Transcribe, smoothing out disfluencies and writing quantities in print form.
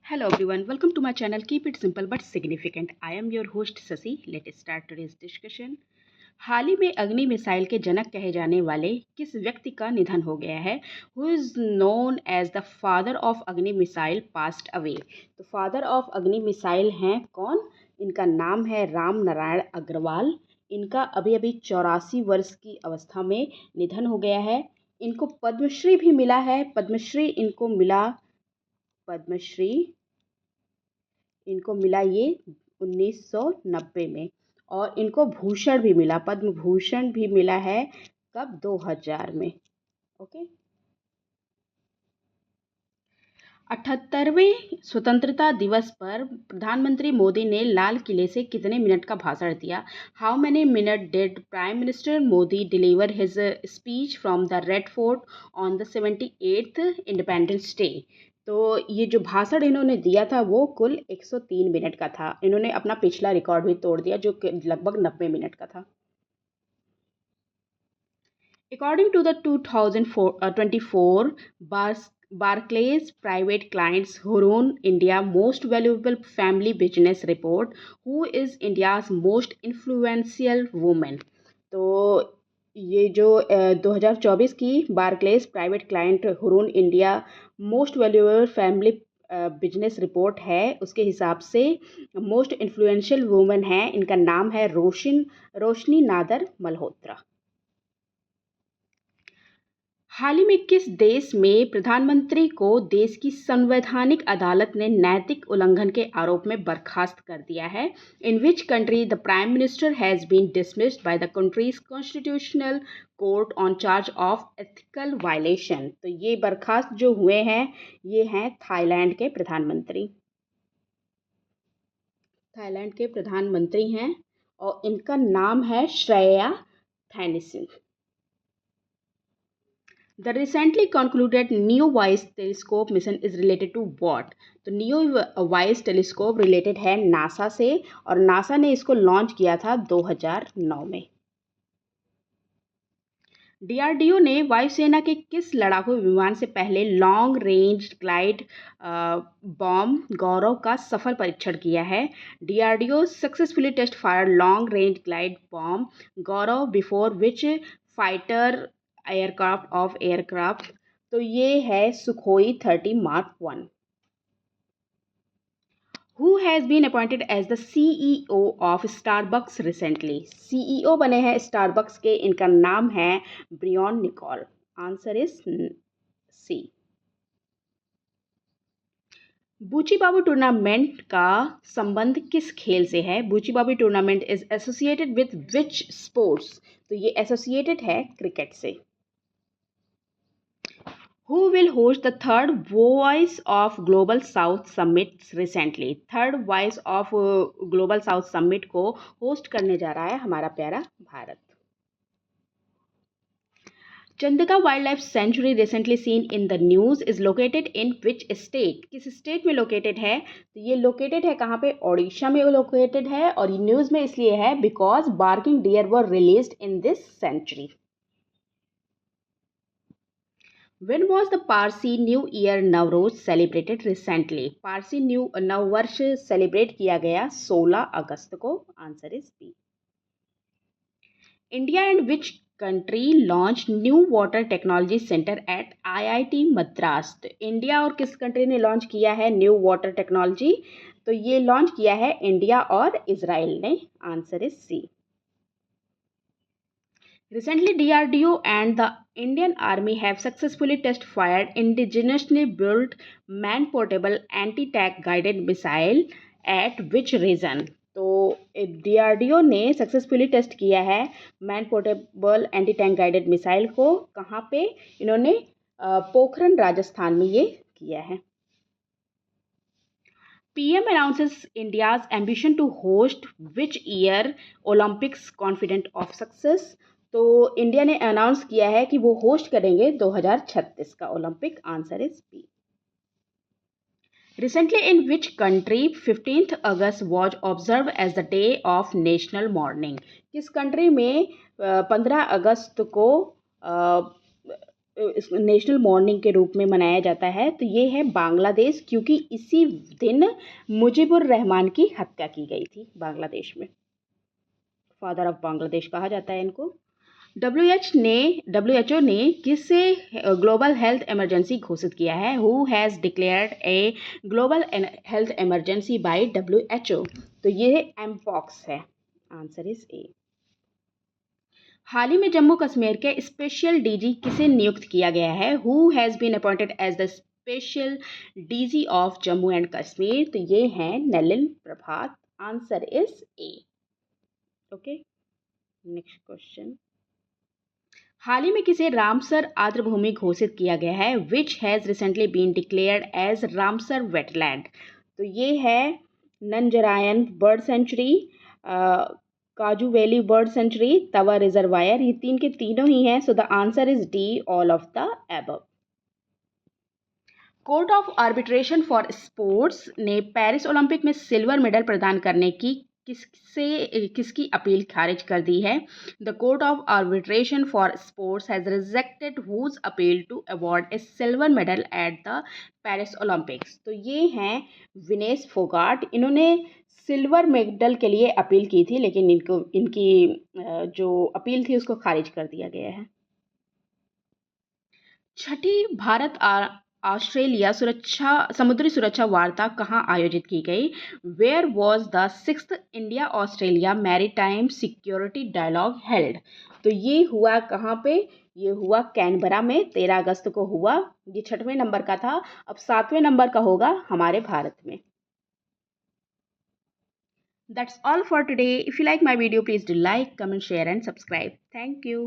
Hello everyone, welcome to my channel. Keep it simple but significant. I am your host Sasi. Let's start today's discussion. हाल ही में अग्नि missile के जनक कहे जाने वाले किस व्यक्ति का निधन हो गया है? Who is known as the father of Agni missile passed away? तो फादर ऑफ अग्नि मिसाइल हैं कौन? इनका नाम है राम नारायण अग्रवाल। इनका अभी अभी 84 वर्ष की अवस्था में निधन हो गया है। इनको पद्मश्री भी मिला है। पद्मश्री इनको मिला ये 1990 में। और इनको भूषण भी मिला, पद्म भूषण भी मिला है कब? 2000 में। ओके। 78वें स्वतंत्रता दिवस पर प्रधानमंत्री मोदी ने लाल किले से कितने मिनट का भाषण दिया? How many minute did prime minister Modi deliver his speech from the red fort on the 78th independence day? तो ये जो भाषण इन्होंने दिया था वो कुल 103 मिनट का था। इन्होंने अपना पिछला रिकॉर्ड भी तोड़ दिया जो कि लगभग 90 मिनट का था। According to the 2024 Barclays Private Clients Hurun India Most Valuable Family Business Report, who is India's most influential woman? तो ये जो 2024 की Barclays private client Hurun India most valuable family business report है, उसके हिसाब से मोस्ट इन्फ्लुएंशियल वुमेन है, इनका नाम है रोशनी नादर मल्होत्रा। हाल ही में किस देश में प्रधानमंत्री को देश की संवैधानिक अदालत ने नैतिक उल्लंघन के आरोप में बर्खास्त कर दिया है? In which country the prime minister has been dismissed by the country's constitutional court on charge of ethical violation? तो ये बर्खास्त जो हुए हैं ये हैं थाईलैंड के प्रधानमंत्री। थाईलैंड के प्रधानमंत्री हैं और इनका नाम है Shreya थैनिसिन। The recently concluded NEO-WISE telescope mission is related to what? तो NEO-WISE telescope related है नासा से और नासा ने इसको लॉन्च किया था 2009 में। DRDO ने वायुसेना के किस लड़ाकू विमान से पहले long range glide bomb Gaurav का सफल परीक्षण किया है? DRDO successfully test fire long range glide bomb Gaurav before which fighter aircraft? तो ये है Sukhoi 30 mark 1। Who has been appointed as the CEO of Starbucks recently? CEO बने हैं स्टारबक्स के, इनका नाम है Brian Nicol. Answer is C. Buchi Babu tournament का संबंध किस खेल से है? Buchi Babu tournament is associated with which sports? तो ये एसोसिएटेड है क्रिकेट से। Who will host the third Voice of Global South Summit recently? Third voice of global south summit को होस्ट करने जा रहा है हमारा प्यारा Bharat. Chandika wild life sanctuary recently seen in the news is located in which state? किस state में located है? तो ये लोकेटेड है कहाँ पे? ओडिशा में लोकेटेड है और ये न्यूज में इसलिए है because barking deer were released in this century. When was the Parsi New Year Nowruz celebrated recently? पारसी नववर्ष सेलिब्रेट किया गया 16 अगस्त को। Answer is B. India and which country launch new water technology centre at IIT Madras? India और किस country ने launch किया है न्यू वाटर टेक्नोलॉजी? तो ये लॉन्च किया है इंडिया और इजराइल ने। Answer is C. Recently, DRDO and the Indian Army have successfully test-fired indigenously built man-portable anti-tank guided missile at which region? तो DRDO ने सक्सेसफुली टेस्ट किया है man portable anti tank guided missile को। कहाँ पे? इन्होंने पोखरन राजस्थान में ये किया है। PM announces India's ambition to host which year Olympics confident of success? तो इंडिया ने अनाउंस किया है कि वो होस्ट करेंगे 2036 का Olympic. Answer is B. Recently in which country 15th August was observe as the day of national mourning? किस कंट्री में 15 अगस्त को नेशनल मॉर्निंग के रूप में मनाया जाता है, तो ये है बांग्लादेश, क्योंकि इसी दिन मुजीबुर रहमान की हत्या की गई थी बांग्लादेश में। फादर ऑफ बांग्लादेश कहा जाता है इनको। डब्ल्यू एच ओ ने किसे ग्लोबल हेल्थ इमरजेंसी घोषित किया है? Who has declared a global health emergency by W H O? तो ये एमपॉक्स है। आंसर इज ए। हाल ही में जम्मू कश्मीर के स्पेशल डीजी किसे नियुक्त किया गया है? Who has been appointed as the special DG of Jammu and Kashmir? तो ये हैं Nalin Prabhat. Answer is A. Okay, next question. हाल ही में किसे रामसर आर्द्रभूमि घोषित किया गया है? Which has recently been declared as Ramsar wetland? तो ये है Nanjarayan bird sanctuary, Kazhuveli bird sanctuary, Tawa reservoir. ये तीन के तीनों ही हैं, so the answer is D, all of the above. Court of arbitration for sports ने पेरिस ओलंपिक में सिल्वर मेडल प्रदान करने की किसकी अपील खारिज कर दी है? The court of arbitration for sports has rejected whose appeal to award a silver medal at the Paris Olympics? तो ये हैं विनेश फोगाट। इन्होंने सिल्वर मेडल के लिए अपील की थी, लेकिन इनकी जो अपील थी उसको खारिज कर दिया गया है। छठी भारत ऑस्ट्रेलिया समुद्री सुरक्षा वार्ता कहाँ आयोजित की गई? Where was the 6th India Australia maritime security dialogue held? तो ये हुआ कहाँ पे? ये हुआ कैनबरा में, 13 अगस्त को हुआ। ये 6वें नंबर का था, अब 7वें नंबर का होगा हमारे भारत में। That's all for today. If you like my video, please do like, comment, share and subscribe. Thank you.